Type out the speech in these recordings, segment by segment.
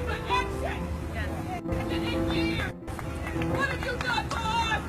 call for action. And in 8 years, what have you done for us?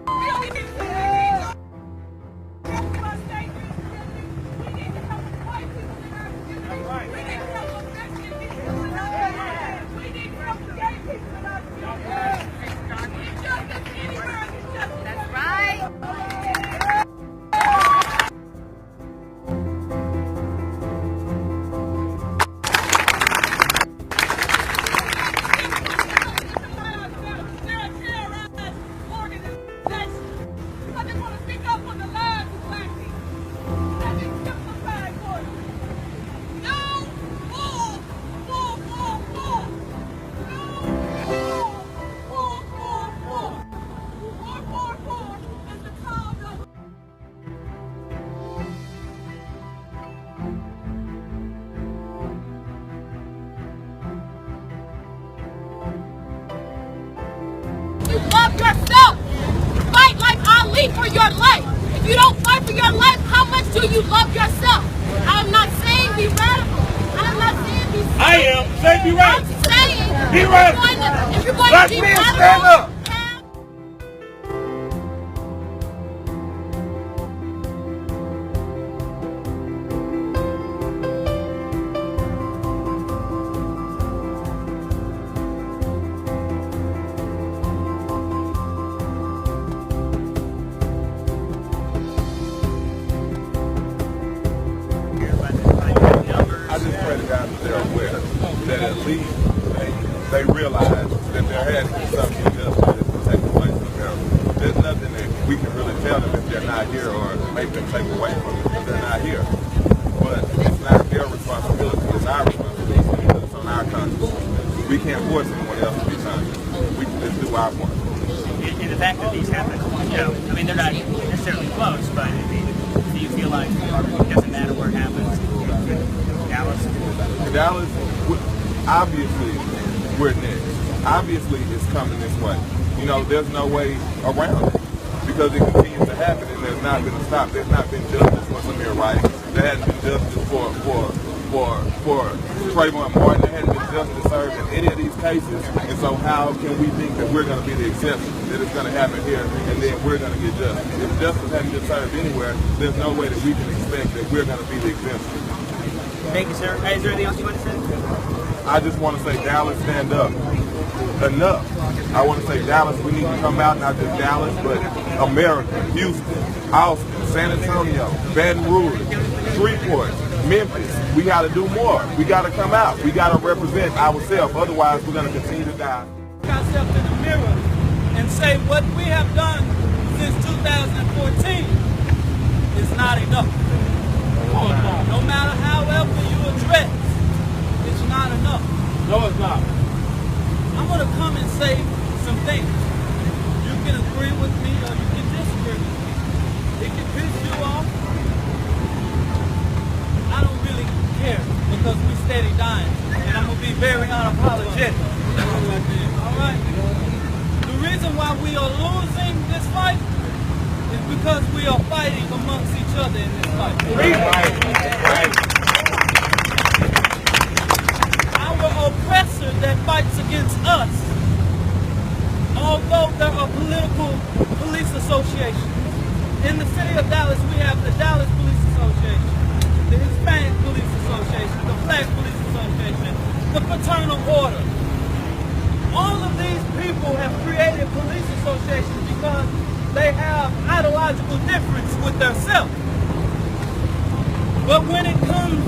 We don't even see anything. We need to help white people in our community. We need to help Mexican people in our community. We need to help gay people in our community. Injustice anywhere is injustice. That's right. You love yourself. Fight like Ali for your life. If you don't fight for your life, how much do you love yourself? I'm not saying be radical. I'm not saying be safe. I am. Say be radical. I'm saying be radical. If you're going Black to be men, radical, stand up. I just pray to God that they're aware that at least they realize that there has to be something injustice that's taking place in America. There's nothing that we can really tell them if they're not here or make them take away from it if they're not here. But it's not their responsibility, it's our responsibility because it's on our conscience. We can't force anyone else to be conscious. We can just do our part. In the fact that these happen, you know, I mean, they're not necessarily close, but do you feel like it doesn't matter where it happens? Dallas, obviously, we're next. Obviously, it's coming this way. You know, there's no way around it because it continues to happen and there's not been a stop. There's not been justice for Samir Wright. There hasn't been justice for Trayvon Martin. There hasn't been justice served in any of these cases. And so how can we think that we're going to be the exception, that it's going to happen here and then we're going to get justice? If justice hasn't been served anywhere, there's no way that we can expect that we're going to be the exemption. Thank you, sir. Is there anything else you want to say? I just want to say, Dallas, stand up. Enough. I want to say, Dallas, we need to come out, not just Dallas, but America, Houston, Austin, San Antonio, Baton Rouge, Shreveport, Memphis. We got to do more. We got to come out. We got to represent ourselves. Otherwise, we're going to continue to die. Look ourselves in the mirror and say what we have done since 2014 is not enough. No matter however you address, it's not enough. No, it's not. I'm going to come and say some things. You can agree with me or you can disagree with me. It can piss you off. I don't really care because we steady dying. And I'm going to be very unapologetic. All right? The reason why we are losing this fight is because we are fighting amongst each other in this fight. Our oppressor that fights against us, although there are political police associations. In the city of Dallas, we have the Dallas Police Association, the Hispanic Police Association, the Black Police Association, the Fraternal Order. All of these people have created police associations because they have ideological difference with themselves. But when it comes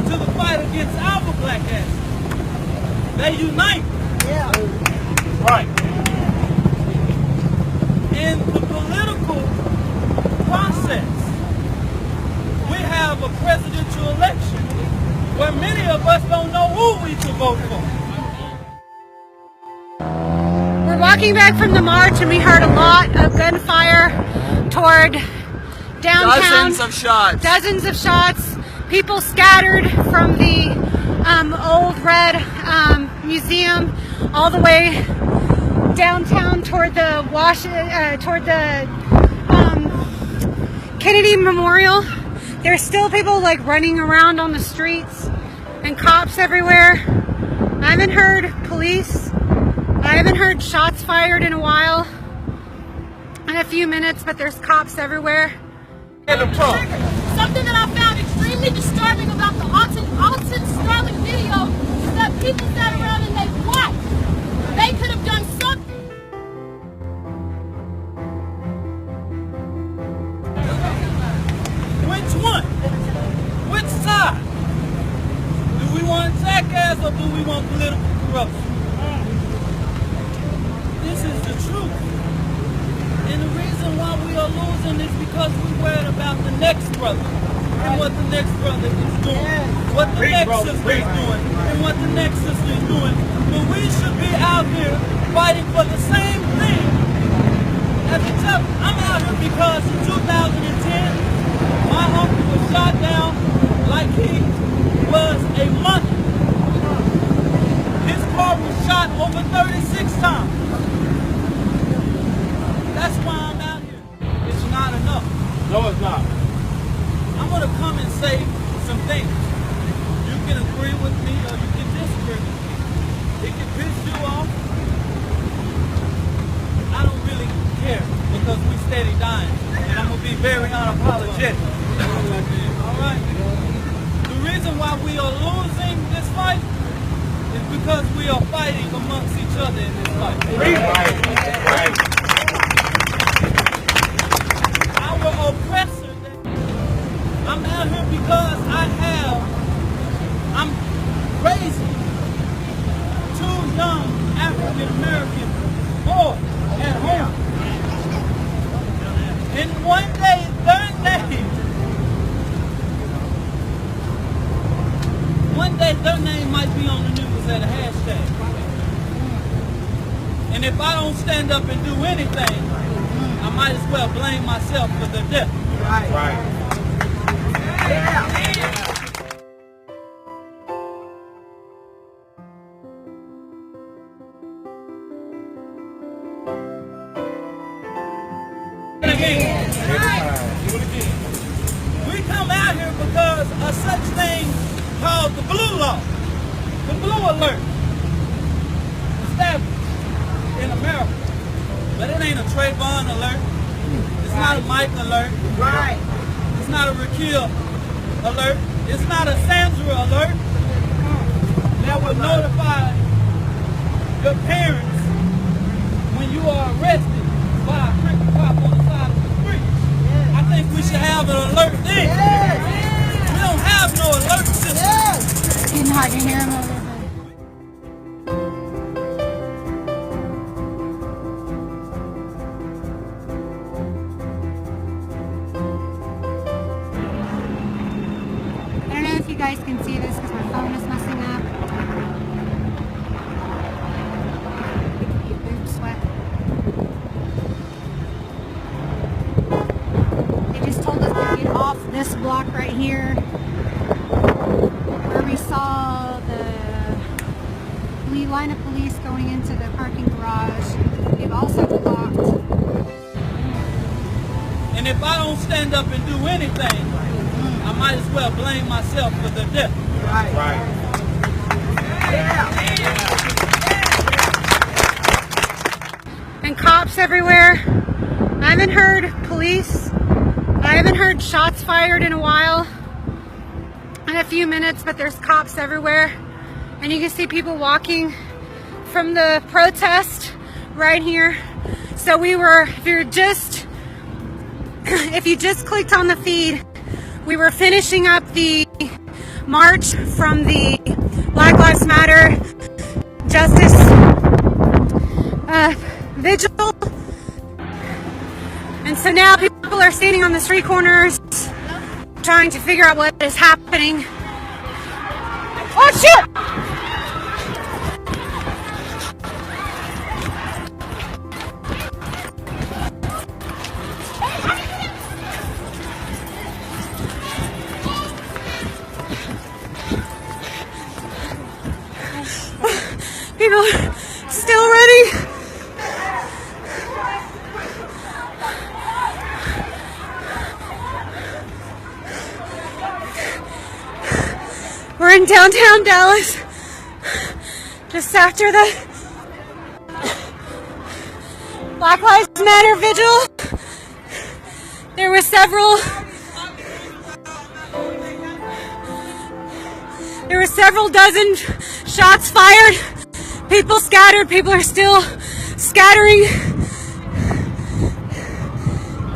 to the fight against our black asses, they unite. Yeah. Right. In the political process, we have a presidential election where many of us don't know who we should vote for. We're walking back from the march and we heard a lot of gunfire toward downtown. Dozens of shots. People scattered from the old red museum all the way downtown toward the Kennedy Memorial. There's still people like running around on the streets. and cops everywhere. I haven't heard police. I haven't heard shots fired in a while. In a few minutes, but there's cops everywhere. Something that I found extremely disturbing about the Alton Sterling video is that people sat around and they watched. They could have done something. Which one? Which side? Do we want jackass or do we want political corruption? This is the truth. And the reason why we are losing is because we're worried about the next brother and what the next brother is doing, what the next sister is doing, and what the next sister is doing. But we should be out here fighting for the same thing as each other. I'm out here because in 2010, my uncle was shot down like he was a monkey. His car was shot over 36 times. That's why I'm out here. It's not enough. No, it's not. I'm going to come and say some things. You can agree with me or you can disagree with me. It can piss you off. I don't really care because we steady dying. And I'm going to be very unapologetic. Alright? The reason why we are losing this fight is because we are fighting amongst each other in this fight. Right. Our oppressor. I'm out here because I'm raising 2 young African American boys at home. And one day their name might be on the news at a hashtag. And if I don't stand up and do anything, I might as well blame myself for the death. Right. We come out here because of such thing called the blue law, the blue alert, established in America. But it ain't a Trayvon alert. It's not a Mike alert. Right. It's not a Raquel alert. It's not a Sandra alert. That will notify your parents when you are arrested by a cricket cop on the side of the street. I think we should have an alert then. We don't have no alert system. It's getting hard to hear him over there. I don't know if you guys can see this because my phone is messing up. Boob sweat. They just told us to get off this block right here where we saw the line of police going into the parking garage. They've also blocked. And if I don't stand up and do anything, I might as well blame myself for the death. Right. And cops everywhere. I haven't heard police. I haven't heard shots fired in a while. In a few minutes, but there's cops everywhere. And you can see people walking from the protest right here. So if you just clicked on the feed, we were finishing up the march from the Black Lives Matter Justice Vigil. And so now people are standing on the street corners trying to figure out what is happening. Oh shit! People still ready. We're in downtown Dallas, just after the Black Lives Matter vigil. There were several dozen shots fired. People scattered. People are still scattering.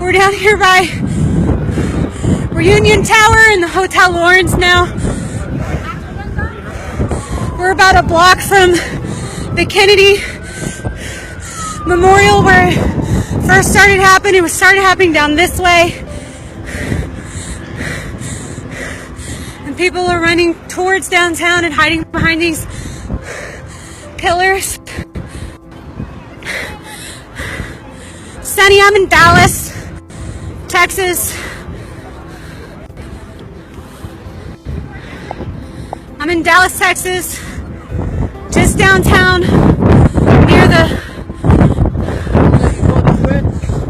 We're down here by Reunion Tower in the Hotel Lawrence now. We're about a block from the Kennedy Memorial where it first started happening. It started happening down this way. And people are running towards downtown and hiding behind these pillars. Sunny, I'm in Dallas, Texas. I'm in Dallas, Texas, just downtown near the...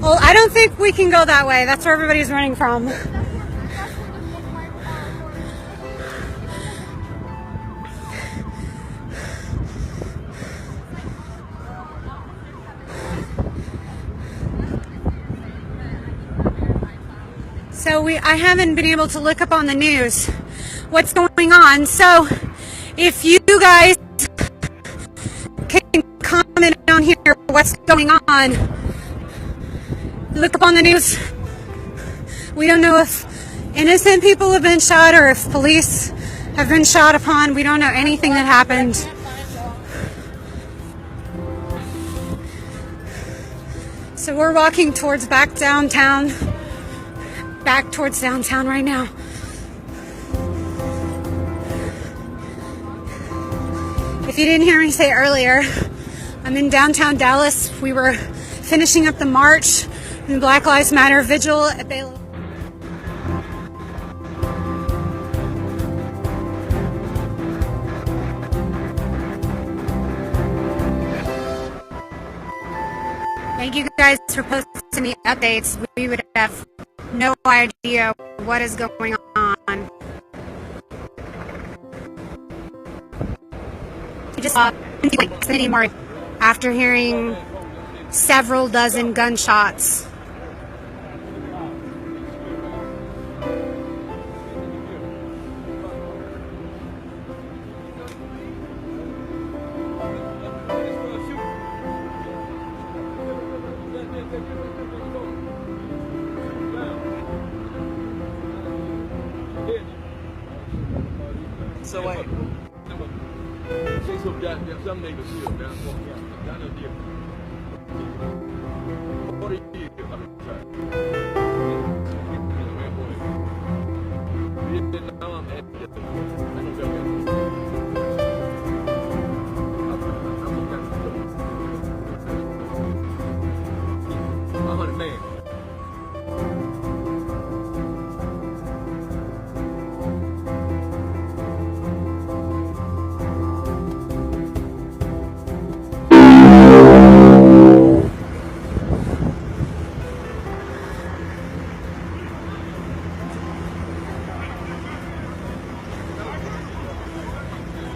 Well, I don't think we can go that way. That's where everybody's running from. So I haven't been able to look up on the news what's going on. So if you guys can comment down here what's going on, look up on the news. We don't know if innocent people have been shot or if police have been shot upon. We don't know anything that happened. So we're walking towards back towards downtown right now. If you didn't hear me say earlier, I'm in downtown Dallas. We were finishing up the march in the Black Lives Matter vigil at Baylor. Thank you guys for posting the updates. We would have no idea what is going on. We just saw anymore after hearing several dozen gunshots. So wait. Some niggas here, man. What are you?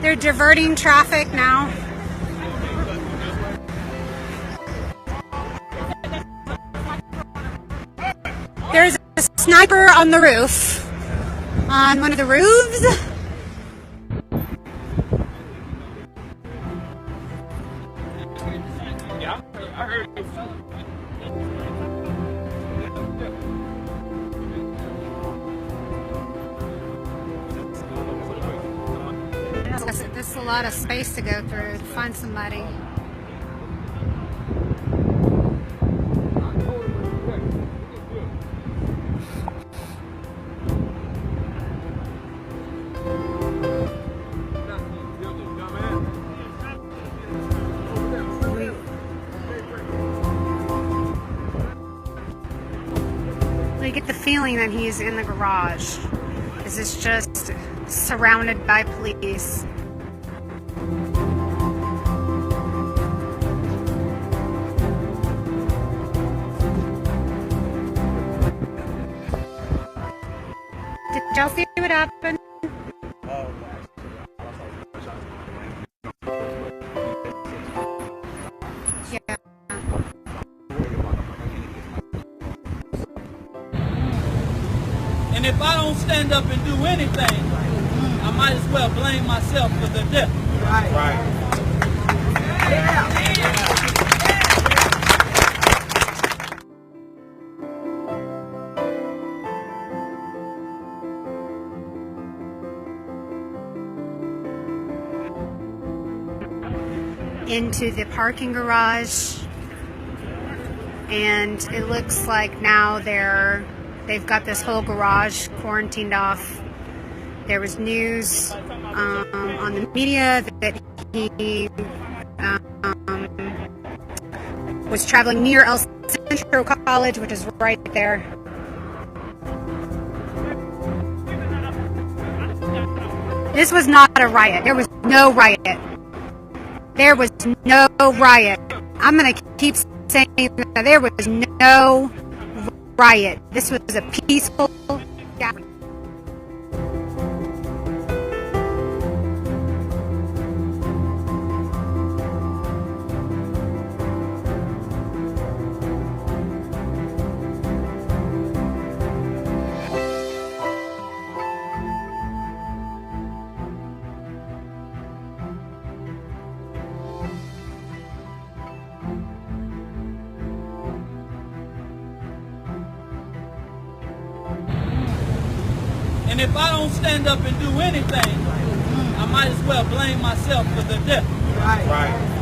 They're diverting traffic now. There's a sniper on the roof. On one of the roofs. Yeah, I heard you. This is a lot of space to go through to find somebody. We get the feeling that he's in the garage. Is this just surrounded by police? Did y'all see what happened? And if I don't stand up and do anything, I might as well blame myself for the death. Right. Into the parking garage, and it looks like now they've got this whole garage quarantined off. There was news on the media that he was traveling near El Centro College, which is right there. This was not a riot. There was no riot. There was no riot. I'm going to keep saying that there was no riot. This was a peaceful gathering. And if I don't stand up and do anything, I might as well blame myself for the death. Right.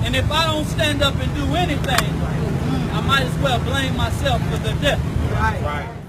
And if I don't stand up and do anything, I might as well blame myself for the death. Right.